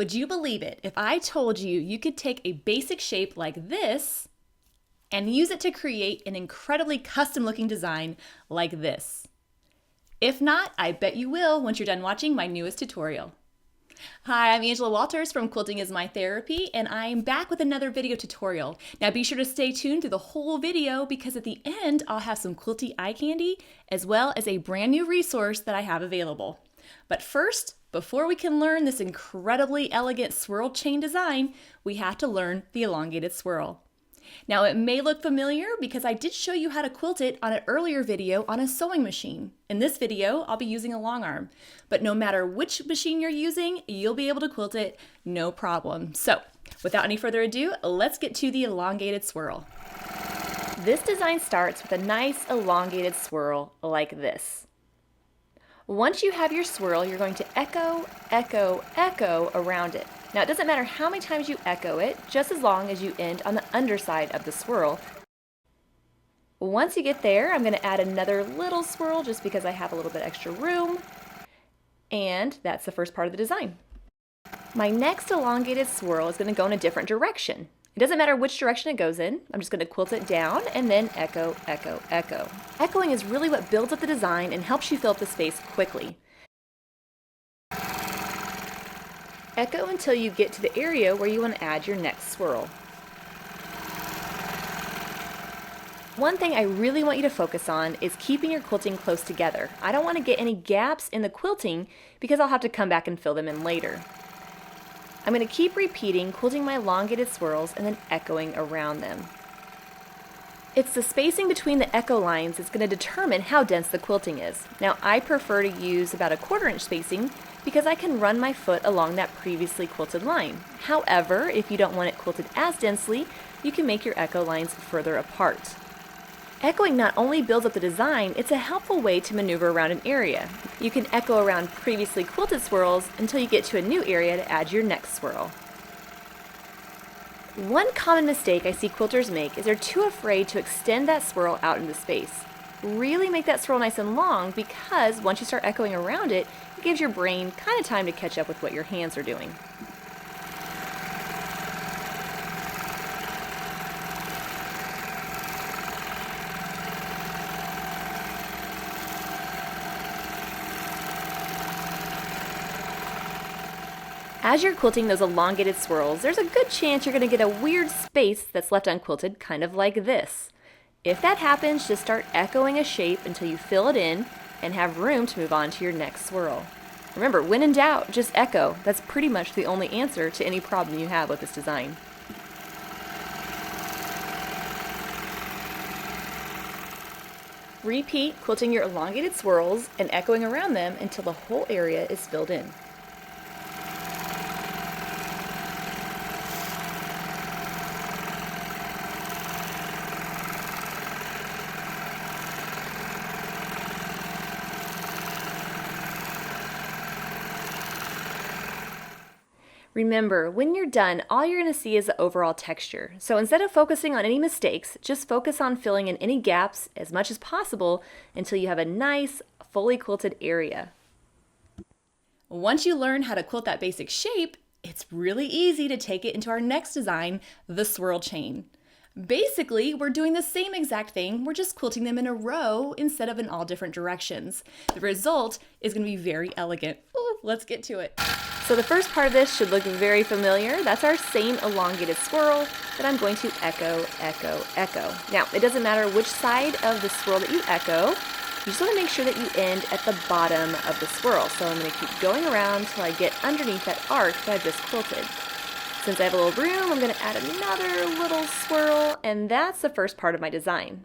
Would you believe it if I told you you could take a basic shape like this and use it to create an incredibly custom looking design like this? If not, I bet you will once you're done watching my newest tutorial. Hi, I'm Angela Walters from Quilting is My Therapy, and I'm back with another video tutorial. Now be sure to stay tuned through the whole video because at the end I'll have some quilty eye candy as well as a brand new resource that I have available. But first, before we can learn this incredibly elegant swirl chain design, we have to learn the elongated swirl. Now it may look familiar because I did show you how to quilt it on an earlier video on a sewing machine. In this video, I'll be using a long arm, but no matter which machine you're using, you'll be able to quilt it no problem. So without any further ado, let's get to the elongated swirl. This design starts with a nice elongated swirl like this. Once you have your swirl, you're going to echo, echo, echo around it. Now it doesn't matter how many times you echo it, just as long as you end on the underside of the swirl. Once you get there, I'm going to add another little swirl just because I have a little bit extra room. And that's the first part of the design. My next elongated swirl is going to go in a different direction. It doesn't matter which direction it goes in. I'm just going to quilt it down and then echo, echo, echo. Echoing is really what builds up the design and helps you fill up the space quickly. Echo until you get to the area where you want to add your next swirl. One thing I really want you to focus on is keeping your quilting close together. I don't want to get any gaps in the quilting because I'll have to come back and fill them in later. I'm going to keep repeating, quilting my elongated swirls and then echoing around them. It's the spacing between the echo lines that's going to determine how dense the quilting is. Now I prefer to use about a 1/4 inch spacing because I can run my foot along that previously quilted line. However, if you don't want it quilted as densely, you can make your echo lines further apart. Echoing not only builds up the design, it's a helpful way to maneuver around an area. You can echo around previously quilted swirls until you get to a new area to add your next swirl. One common mistake I see quilters make is they're too afraid to extend that swirl out into space. Really make that swirl nice and long because once you start echoing around it, it gives your brain kind of time to catch up with what your hands are doing. As you're quilting those elongated swirls, there's a good chance you're going to get a weird space that's left unquilted, kind of like this. If that happens, just start echoing a shape until you fill it in and have room to move on to your next swirl. Remember, when in doubt, just echo. That's pretty much the only answer to any problem you have with this design. Repeat quilting your elongated swirls and echoing around them until the whole area is filled in. Remember, when you're done, all you're going to see is the overall texture. So instead of focusing on any mistakes, just focus on filling in any gaps as much as possible until you have a nice, fully quilted area. Once you learn how to quilt that basic shape, it's really easy to take it into our next design, the swirl chain. Basically, we're doing the same exact thing, we're just quilting them in a row instead of in all different directions. The result is going to be very elegant. Ooh, let's get to it. So the first part of this should look very familiar. That's our same elongated swirl that I'm going to echo, echo, echo. Now, it doesn't matter which side of the swirl that you echo, you just want to make sure that you end at the bottom of the swirl. So I'm going to keep going around until I get underneath that arc that I just quilted. Since I have a little room, I'm going to add another little swirl, and that's the first part of my design.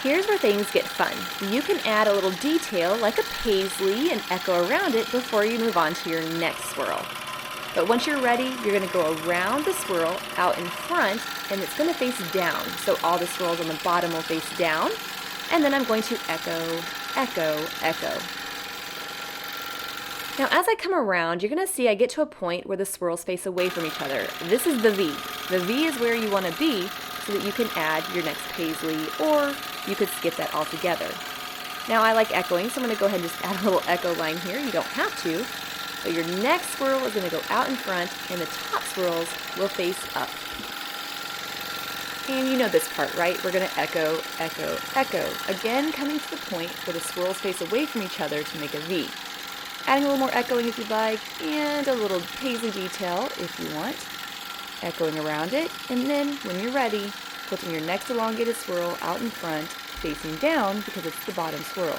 Here's where things get fun. You can add a little detail like a paisley and echo around it before you move on to your next swirl. But once you're ready, you're going to go around the swirl out in front, and it's going to face down. So all the swirls on the bottom will face down, and then I'm going to echo, echo, echo. Now as I come around, you're going to see I get to a point where the swirls face away from each other. This is the V. The V is where you want to be so that you can add your next paisley, or you could skip that altogether. Now I like echoing, so I'm going to go ahead and just add a little echo line here. You don't have to. But your next swirl is going to go out in front and the top swirls will face up. And you know this part, right? We're going to echo, echo, echo. Again, coming to the point where the swirls face away from each other to make a V. Adding a little more echoing if you'd like, and a little paisley detail if you want. Echoing around it, and then when you're ready, putting your next elongated swirl out in front, facing down because it's the bottom swirl.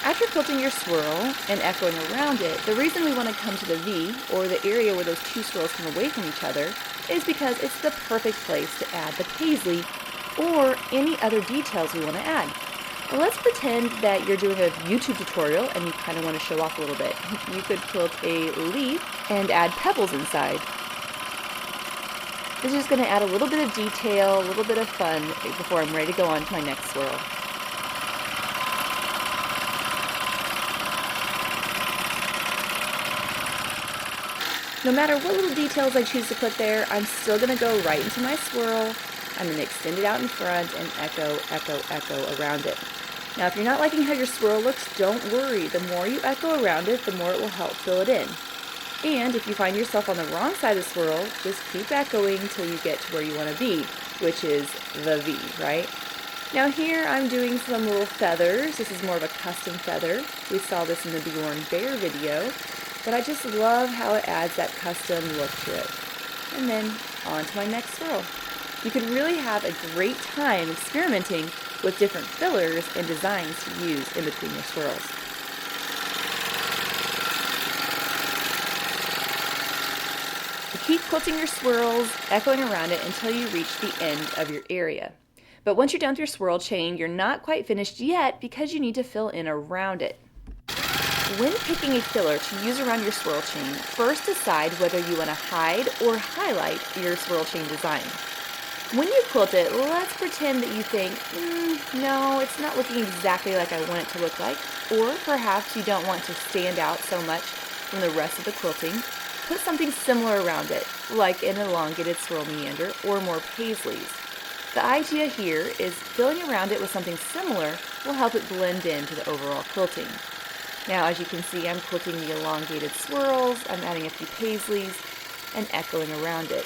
After quilting your swirl and echoing around it, the reason we want to come to the V, or the area where those two swirls come away from each other, is because it's the perfect place to add the paisley or any other details we want to add. Now let's pretend that you're doing a YouTube tutorial and you kind of want to show off a little bit. You could quilt a leaf and add pebbles inside. This is just going to add a little bit of detail, a little bit of fun before I'm ready to go on to my next swirl. No matter what little details I choose to put there, I'm still going to go right into my swirl. I'm going to extend it out in front and echo, echo, echo around it. Now if you're not liking how your swirl looks, don't worry. The more you echo around it, the more it will help fill it in. And if you find yourself on the wrong side of the swirl, just keep echoing until you get to where you want to be, which is the V, right? Now here I'm doing some little feathers. This is more of a custom feather. We saw this in the Bjorn Bear video. But I just love how it adds that custom look to it. And then on to my next swirl. You can really have a great time experimenting with different fillers and designs to use in between your swirls. You keep quilting your swirls, echoing around it until you reach the end of your area. But once you're done with your swirl chain, you're not quite finished yet because you need to fill in around it. When picking a filler to use around your swirl chain, first decide whether you want to hide or highlight your swirl chain design. When you quilt it, let's pretend that you think, no, it's not looking exactly like I want it to look like, or perhaps you don't want to stand out so much from the rest of the quilting. Put something similar around it, like an elongated swirl meander or more paisleys. The idea here is filling around it with something similar will help it blend into the overall quilting. Now, as you can see, I'm quilting the elongated swirls, I'm adding a few paisleys, and echoing around it.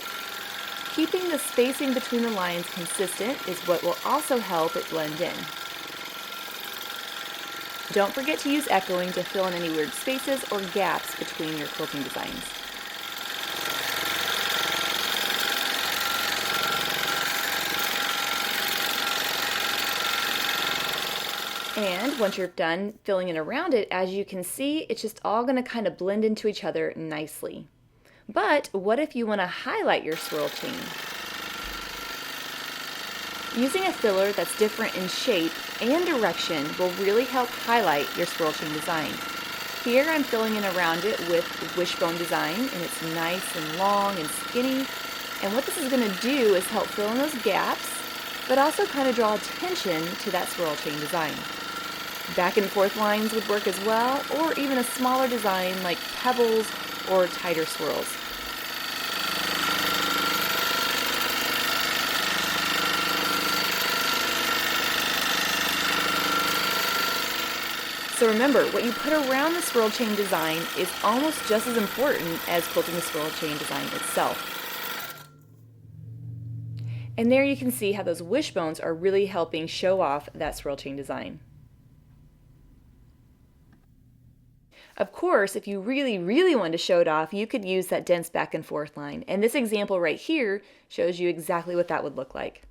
Keeping the spacing between the lines consistent is what will also help it blend in. Don't forget to use echoing to fill in any weird spaces or gaps between your quilting designs. And once you're done filling in around it, as you can see, it's just all going to kind of blend into each other nicely. But what if you want to highlight your swirl chain? Using a filler that's different in shape and direction will really help highlight your swirl chain design. Here I'm filling in around it with wishbone design, and it's nice and long and skinny. And what this is going to do is help fill in those gaps, but also kind of draw attention to that swirl chain design. Back and forth lines would work as well, or even a smaller design like pebbles or tighter swirls. So remember, what you put around the swirl chain design is almost just as important as quilting the swirl chain design itself. And there you can see how those wishbones are really helping show off that swirl chain design. Of course, if you really want to show it off, you could use that dense back and forth line. And this example right here shows you exactly what that would look like.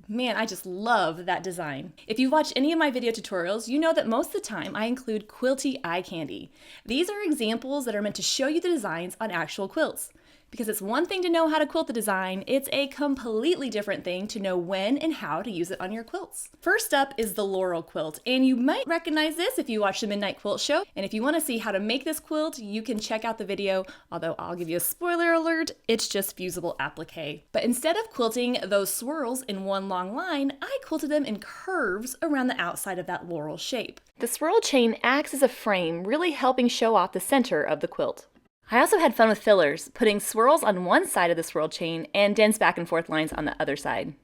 Man, I just love that design. If you've watched any of my video tutorials, you know that most of the time I include quilty eye candy. These are examples that are meant to show you the designs on actual quilts. Because it's one thing to know how to quilt the design, it's a completely different thing to know when and how to use it on your quilts. First up is the Laurel quilt, and you might recognize this if you watch the Midnight Quilt Show. And if you want to see how to make this quilt, you can check out the video, although I'll give you a spoiler alert, it's just fusible applique. But instead of quilting those swirls in one long line, I quilted them in curves around the outside of that laurel shape. The swirl chain acts as a frame, really helping show off the center of the quilt. I also had fun with fillers, putting swirls on one side of the swirl chain and dense back and forth lines on the other side.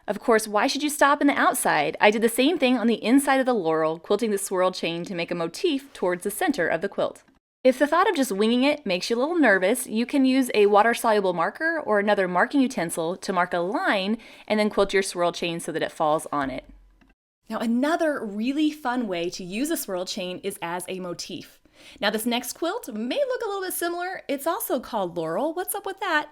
Of course, why should you stop in the outside? I did the same thing on the inside of the laurel, quilting the swirl chain to make a motif towards the center of the quilt. If the thought of just winging it makes you a little nervous, you can use a water-soluble marker or another marking utensil to mark a line and then quilt your swirl chain so that it falls on it. Now, another really fun way to use a swirl chain is as a motif. Now, this next quilt may look a little bit similar. It's also called Laurel. What's up with that?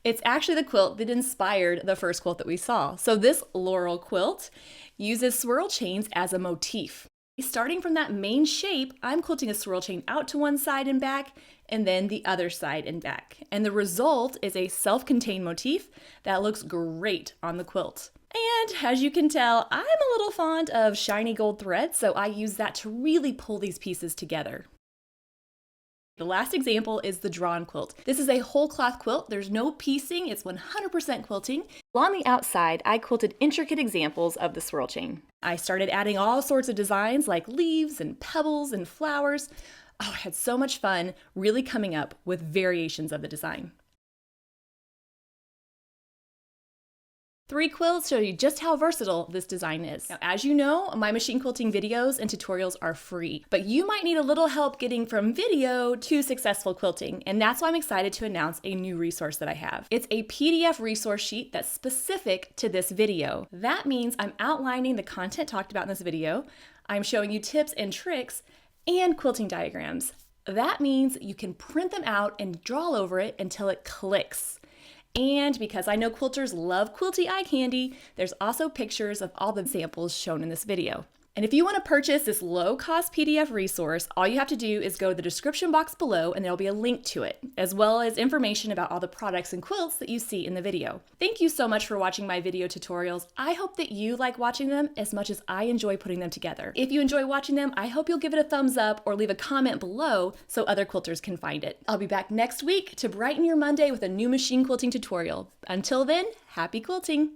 It's actually the quilt that inspired the first quilt that we saw. So this Laurel quilt uses swirl chains as a motif. Starting from that main shape, I'm quilting a swirl chain out to one side and back, and then the other side and back. And the result is a self-contained motif that looks great on the quilt. And as you can tell, I'm a little fond of shiny gold thread, so I use that to really pull these pieces together. The last example is the drawn quilt. This is a whole cloth quilt. There's no piecing. It's 100% quilting. Along the outside, I quilted intricate examples of the swirl chain. I started adding all sorts of designs like leaves and pebbles and flowers. Oh, I had so much fun really coming up with variations of the design. 3 quilts show you just how versatile this design is. Now, as you know, my machine quilting videos and tutorials are free, but you might need a little help getting from video to successful quilting, and that's why I'm excited to announce a new resource that I have. It's a PDF resource sheet that's specific to this video. That means I'm outlining the content talked about in this video, I'm showing you tips and tricks, and quilting diagrams. That means you can print them out and draw over it until it clicks. And because I know quilters love quilty eye candy, there's also pictures of all the samples shown in this video. And if you want to purchase this low-cost PDF resource, all you have to do is go to the description box below and there'll be a link to it, as well as information about all the products and quilts that you see in the video. Thank you so much for watching my video tutorials. I hope that you like watching them as much as I enjoy putting them together. If you enjoy watching them, I hope you'll give it a thumbs up or leave a comment below so other quilters can find it. I'll be back next week to brighten your Monday with a new machine quilting tutorial. Until then, happy quilting!